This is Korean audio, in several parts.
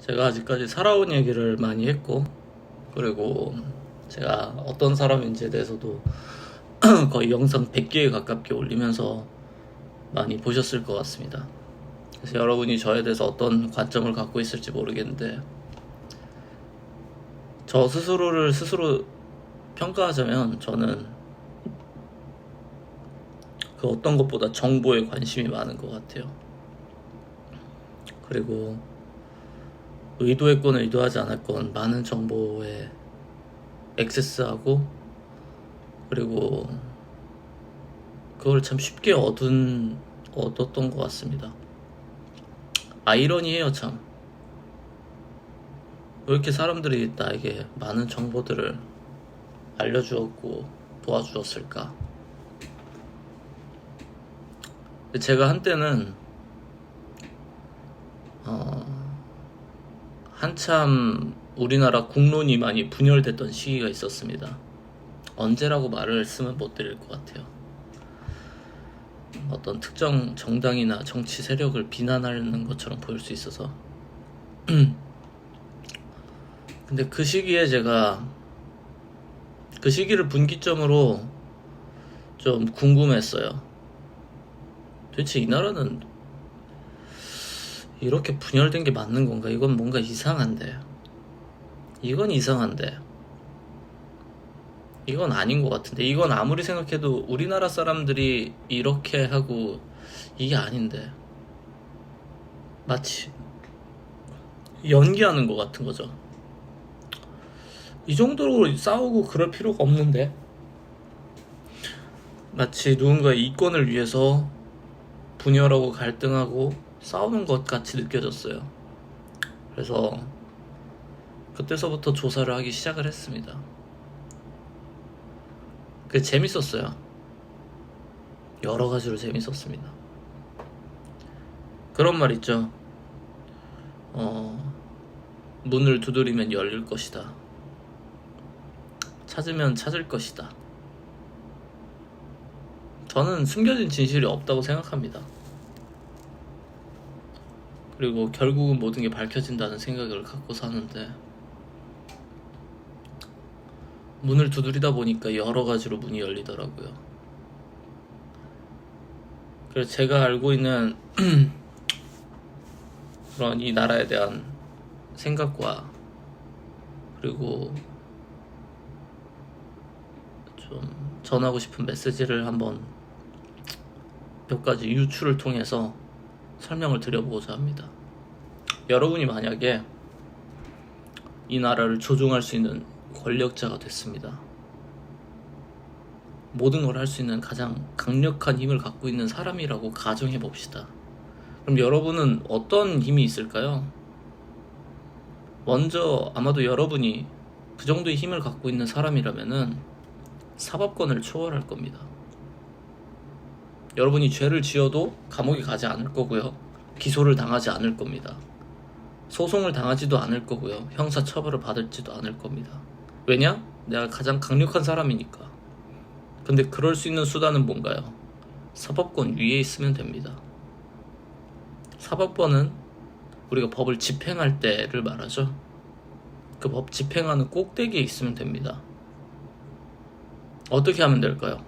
제가 아직까지 살아온 얘기를 많이 했고, 그리고 제가 어떤 사람인지에 대해서도 거의 영상 100개에 가깝게 올리면서 많이 보셨을 것 같습니다. 그래서 여러분이 저에 대해서 어떤 관점을 갖고 있을지 모르겠는데, 저 스스로를 스스로 평가하자면 저는 그 어떤 것보다 정보에 관심이 많은 것 같아요. 그리고 의도했건 의도하지 않았건 많은 정보에 액세스하고, 그리고 그걸 참 쉽게 얻었던 것 같습니다. 아이러니해요. 참 왜 이렇게 사람들이 나에게 많은 정보들을 알려주었고 도와주었을까. 제가 한때는 한참 우리나라 국론이 많이 분열됐던 시기가 있었습니다. 언제라고 말을 쓰면 못 드릴 것 같아요. 어떤 특정 정당이나 정치 세력을 비난하는 것처럼 보일 수 있어서 근데 그 시기에 제가 그 시기를 분기점으로 좀 궁금했어요. 도대체 이 나라는 이렇게 분열된 게 맞는 건가? 이건 뭔가 이상한데, 이건 이상한데, 이건 아닌 것 같은데, 이건 아무리 생각해도 우리나라 사람들이 이렇게 하고 이게 아닌데, 마치 연기하는 것 같은 거죠. 이 정도로 싸우고 그럴 필요가 없는데, 마치 누군가의 이권을 위해서 분열하고 갈등하고 싸우는 것 같이 느껴졌어요. 그래서 그때서부터 조사를 하기 시작을 했습니다. 그게 재밌었어요. 여러 가지로 재밌었습니다. 그런 말 있죠. 문을 두드리면 열릴 것이다. 찾으면 찾을 것이다. 저는 숨겨진 진실이 없다고 생각합니다. 그리고 결국은 모든 게 밝혀진다는 생각을 갖고 사는데, 문을 두드리다 보니까 여러 가지로 문이 열리더라고요. 그래서 제가 알고 있는 그런 이 나라에 대한 생각과, 그리고 좀 전하고 싶은 메시지를 한번 몇 가지 유추를 통해서 설명을 드려보고자 합니다. 여러분이 만약에 이 나라를 조종할 수 있는 권력자가 됐습니다. 모든 걸 할 수 있는 가장 강력한 힘을 갖고 있는 사람이라고 가정해 봅시다. 그럼 여러분은 어떤 힘이 있을까요? 먼저 아마도 여러분이 그 정도의 힘을 갖고 있는 사람이라면은 사법권을 초월할 겁니다. 여러분이 죄를 지어도 감옥에 가지 않을 거고요. 기소를 당하지 않을 겁니다. 소송을 당하지도 않을 거고요. 형사 처벌을 받을지도 않을 겁니다. 왜냐? 내가 가장 강력한 사람이니까. 근데 그럴 수 있는 수단은 뭔가요? 사법권 위에 있으면 됩니다. 사법권은 우리가 법을 집행할 때를 말하죠. 그 법 집행하는 꼭대기에 있으면 됩니다. 어떻게 하면 될까요?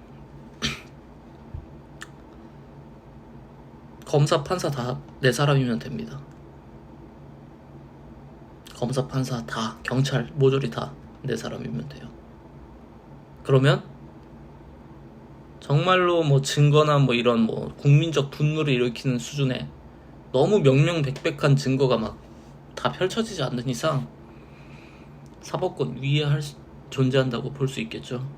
검사, 판사 다 내 사람이면 됩니다. 검사, 판사 다, 경찰 모조리 다 내 사람이면 돼요. 그러면 정말로 뭐 증거나 뭐 이런 뭐 국민적 분노를 일으키는 수준의 너무 명명백백한 증거가 막 다 펼쳐지지 않는 이상 사법권 위에 존재한다고 볼 수 있겠죠.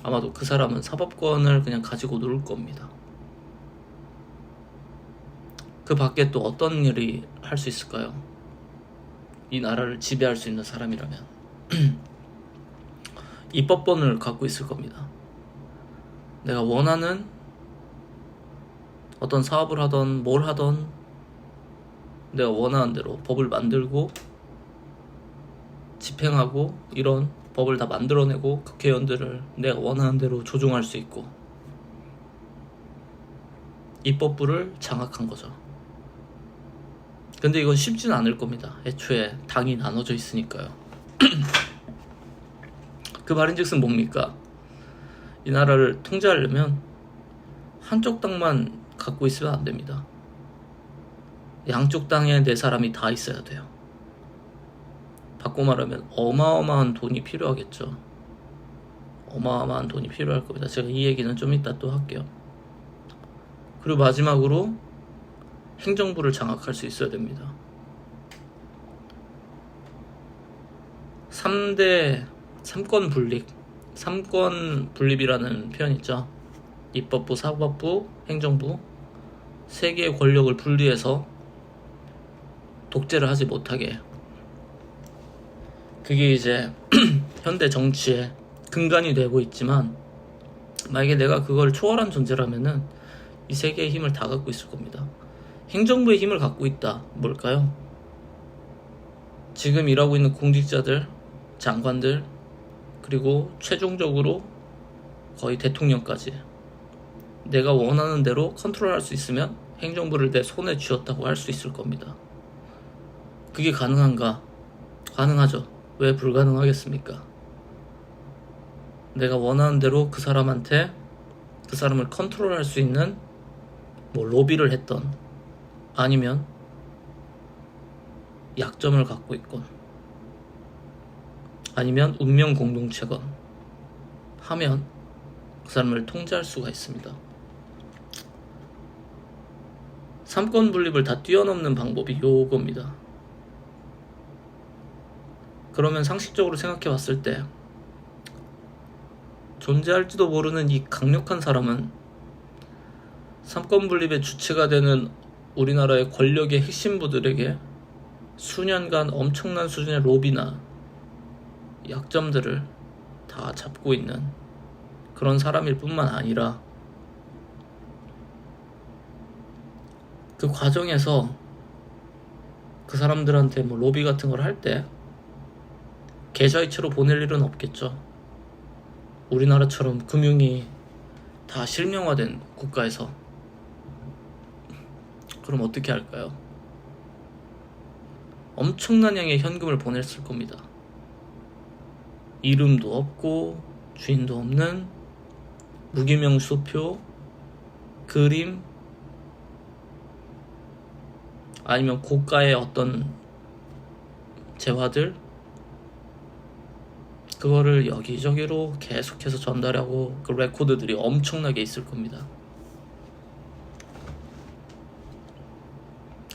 아마도 그 사람은 사법권을 그냥 가지고 놀 겁니다. 그 밖에 또 어떤 일이 할 수 있을까요? 이 나라를 지배할 수 있는 사람이라면 입법권을 갖고 있을 겁니다. 내가 원하는 어떤 사업을 하던 뭘 하던 내가 원하는 대로 법을 만들고 집행하고 이런 법을 다 만들어내고 국회의원들을 내가 원하는 대로 조종할 수 있고, 입법부를 장악한 거죠. 근데 이건 쉽진 않을 겁니다. 애초에 당이 나눠져 있으니까요. 그 말인즉슨 뭡니까? 이 나라를 통제하려면 한쪽 당만 갖고 있으면 안 됩니다. 양쪽 당에 내 사람이 다 있어야 돼요. 바꿔 말하면 어마어마한 돈이 필요하겠죠. 어마어마한 돈이 필요할 겁니다. 제가 이 얘기는 좀 이따 또 할게요. 그리고 마지막으로 행정부를 장악할 수 있어야 됩니다. 3대 3권 분립, 3권 분립이라는 표현 있죠. 입법부, 사법부, 행정부 세 개의 권력을 분리해서 독재를 하지 못하게. 그게 이제 현대 정치의 근간이 되고 있지만, 만약에 내가 그걸 초월한 존재라면은 이 세 개의 힘을 다 갖고 있을 겁니다. 행정부의 힘을 갖고 있다. 뭘까요? 지금 일하고 있는 공직자들, 장관들, 그리고 최종적으로 거의 대통령까지 내가 원하는 대로 컨트롤할 수 있으면 행정부를 내 손에 쥐었다고 할 수 있을 겁니다. 그게 가능한가? 가능하죠. 왜 불가능하겠습니까? 내가 원하는 대로 그 사람한테, 그 사람을 컨트롤할 수 있는 로비를 했던, 아니면 약점을 갖고 있건, 아니면 운명 공동체건 하면 그 사람을 통제할 수가 있습니다. 3권 분립을 다 뛰어넘는 방법이 요겁니다. 그러면 상식적으로 생각해 봤을 때 존재할지도 모르는 이 강력한 사람은 3권 분립의 주체가 되는 우리나라의 권력의 핵심부들에게 수년간 엄청난 수준의 로비나 약점들을 다 잡고 있는 그런 사람일 뿐만 아니라, 그 과정에서 그 사람들한테 로비 같은 걸 할 때 계좌이체로 보낼 일은 없겠죠. 우리나라처럼 금융이 다 실명화된 국가에서. 그럼 어떻게 할까요? 엄청난 양의 현금을 보냈을 겁니다. 이름도 없고 주인도 없는 무기명 수표, 그림, 아니면 고가의 어떤 재화들, 그거를 여기저기로 계속해서 전달하고 그 레코드들이 엄청나게 있을 겁니다.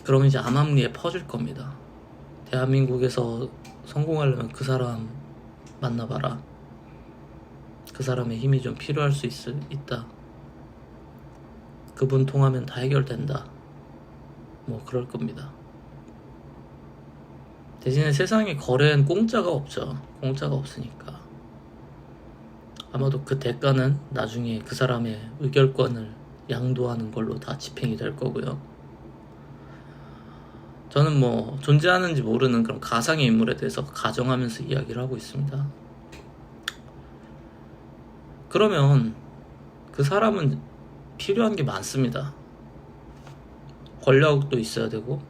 그럼 이제 암암리에 퍼질 겁니다. 대한민국에서 성공하려면 그 사람 만나봐라. 그 사람의 힘이 좀 필요할 수 있다. 그분 통하면 다 해결된다. 그럴 겁니다. 대신에 세상에 거래엔 공짜가 없죠. 공짜가 없으니까 아마도 그 대가는 나중에 그 사람의 의결권을 양도하는 걸로 다 집행이 될 거고요. 저는 존재하는지 모르는 그런 가상의 인물에 대해서 가정하면서 이야기를 하고 있습니다. 그러면 그 사람은 필요한 게 많습니다. 권력도 있어야 되고,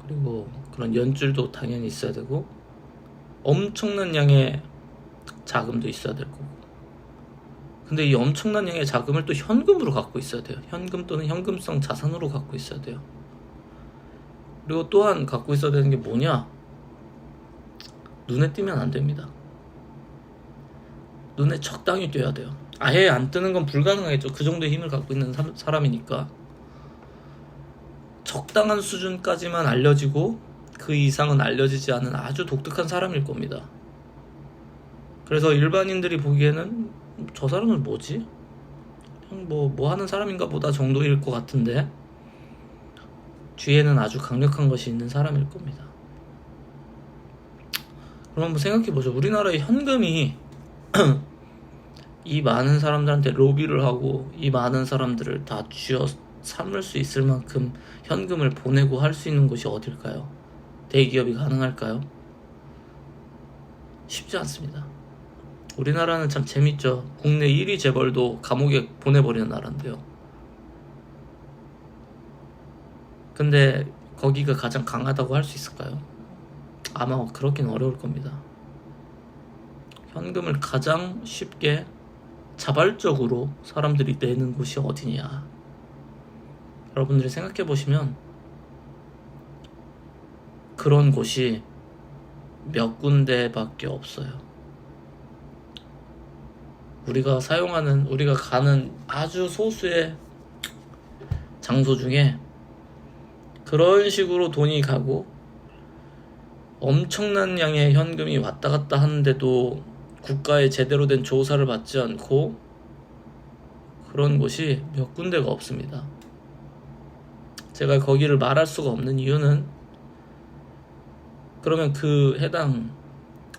그리고 그런 연줄도 당연히 있어야 되고, 엄청난 양의 자금도 있어야 될 거고. 근데 이 엄청난 양의 자금을 또 현금으로 갖고 있어야 돼요. 현금 또는 현금성 자산으로 갖고 있어야 돼요. 그리고 또한 갖고 있어야 되는 게 뭐냐? 눈에 띄면 안 됩니다. 눈에 적당히 띄어야 돼요. 아예 안 뜨는 건 불가능하겠죠. 그 정도의 힘을 갖고 있는 사람이니까. 적당한 수준까지만 알려지고 그 이상은 알려지지 않은 아주 독특한 사람일 겁니다. 그래서 일반인들이 보기에는 저 사람은 뭐지? 그냥 뭐 하는 사람인가 보다 정도일 것 같은데, 뒤에는 아주 강력한 것이 있는 사람일 겁니다. 그럼 한번 생각해보죠. 우리나라의 현금이 이 많은 사람들한테 로비를 하고 이 많은 사람들을 다 쥐어 삼을 수 있을 만큼 현금을 보내고 할 수 있는 곳이 어딜까요? 대기업이 가능할까요? 쉽지 않습니다. 우리나라는 참 재밌죠. 국내 1위 재벌도 감옥에 보내버리는 나라인데요. 근데 거기가 가장 강하다고 할 수 있을까요? 아마 그렇긴 어려울 겁니다. 현금을 가장 쉽게 자발적으로 사람들이 내는 곳이 어디냐. 여러분들이 생각해 보시면 그런 곳이 몇 군데밖에 없어요. 우리가 가는 아주 소수의 장소 중에 그런 식으로 돈이 가고 엄청난 양의 현금이 왔다 갔다 하는데도 국가의 제대로 된 조사를 받지 않고 그런 곳이 몇 군데가 없습니다. 제가 거기를 말할 수가 없는 이유는 그러면 그 해당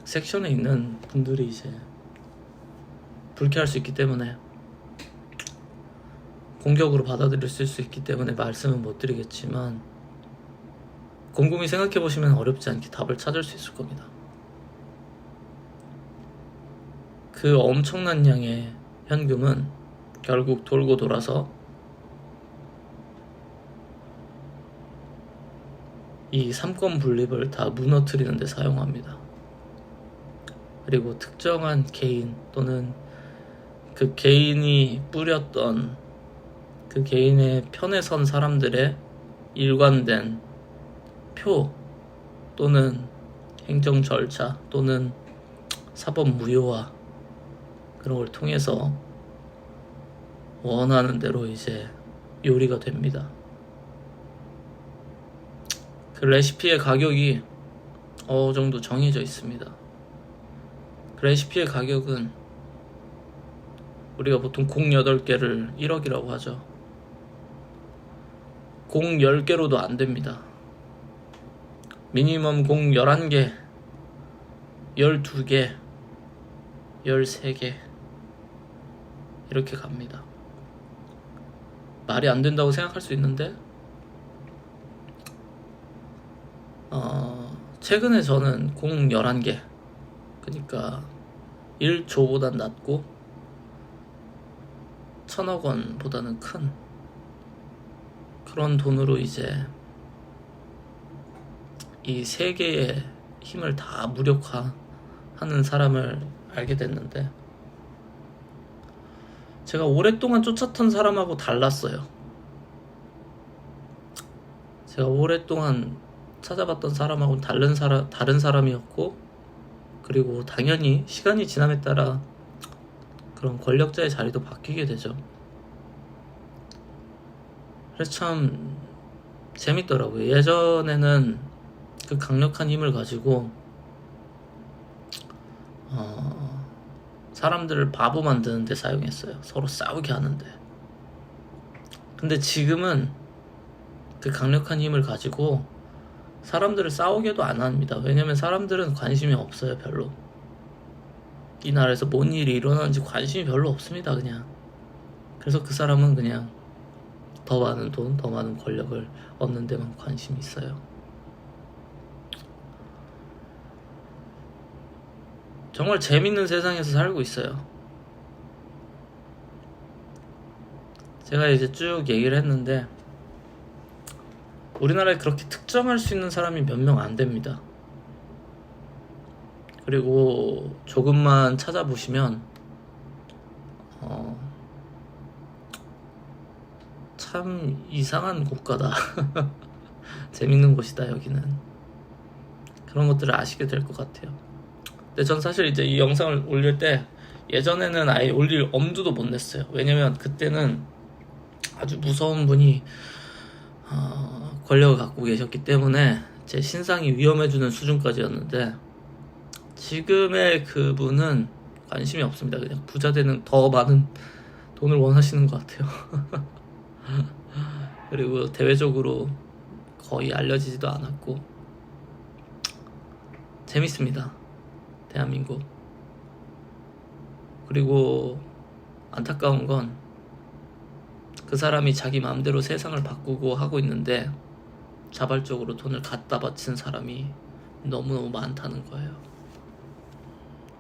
섹션에 있는 분들이 이제 불쾌할 수 있기 때문에 공격으로 받아들일 수 있기 때문에 말씀은 못 드리겠지만 곰곰이 생각해 보시면 어렵지 않게 답을 찾을 수 있을 겁니다. 그 엄청난 양의 현금은 결국 돌고 돌아서 이 삼권 분립을 다 무너뜨리는 데 사용합니다. 그리고 특정한 개인 또는 그 개인이 뿌렸던 그 개인의 편에 선 사람들의 일관된 표 또는 행정 절차 또는 사법 무효화 그런 걸 통해서 원하는 대로 이제 요리가 됩니다. 그 레시피의 가격이 어느 정도 정해져 있습니다. 그 레시피의 가격은 우리가 보통 공 8개를 1억이라고 하죠. 공 10개로도 안 됩니다. 미니멈 공 11개, 12개, 13개 이렇게 갑니다. 말이 안 된다고 생각할 수 있는데 최근에 저는 공 11개 그러니까 1조보단 낮고 1000억 원보다는 큰 그런 돈으로 이제 이 세 개의 힘을 다 무력화하는 사람을 알게 됐는데 제가 오랫동안 쫓았던 사람하고 달랐어요. 제가 오랫동안 찾아봤던 사람하고는 다른 사람이었고 그리고 당연히 시간이 지남에 따라 그런 권력자의 자리도 바뀌게 되죠. 그래서 참 재밌더라고요. 예전에는 그 강력한 힘을 가지고 사람들을 바보 만드는 데 사용했어요. 서로 싸우게 하는데. 근데 지금은 그 강력한 힘을 가지고 사람들을 싸우게도 안 합니다. 왜냐면 사람들은 관심이 없어요. 별로. 이 나라에서 뭔 일이 일어나는지 관심이 별로 없습니다. 그냥. 그래서 그 사람은 그냥 더 많은 돈, 더 많은 권력을 얻는 데만 관심이 있어요. 정말 재밌는 세상에서 살고 있어요. 제가 이제 쭉 얘기를 했는데 우리나라에 그렇게 특정할 수 있는 사람이 몇 명 안 됩니다. 그리고 조금만 찾아보시면 참 이상한 국가다. 재밌는 곳이다 여기는. 그런 것들을 아시게 될 것 같아요. 근데 전 사실 이제 이 영상을 올릴 때 예전에는 아예 올릴 엄두도 못 냈어요. 왜냐면 그때는 아주 무서운 분이 권력을 갖고 계셨기 때문에 제 신상이 위험해지는 수준까지였는데 지금의 그분은 관심이 없습니다. 그냥 부자 되는 더 많은 돈을 원하시는 것 같아요. 그리고 대외적으로 거의 알려지지도 않았고 재밌습니다. 대한민국. 그리고 안타까운 건 그 사람이 자기 마음대로 세상을 바꾸고 하고 있는데 자발적으로 돈을 갖다 바친 사람이 너무너무 많다는 거예요.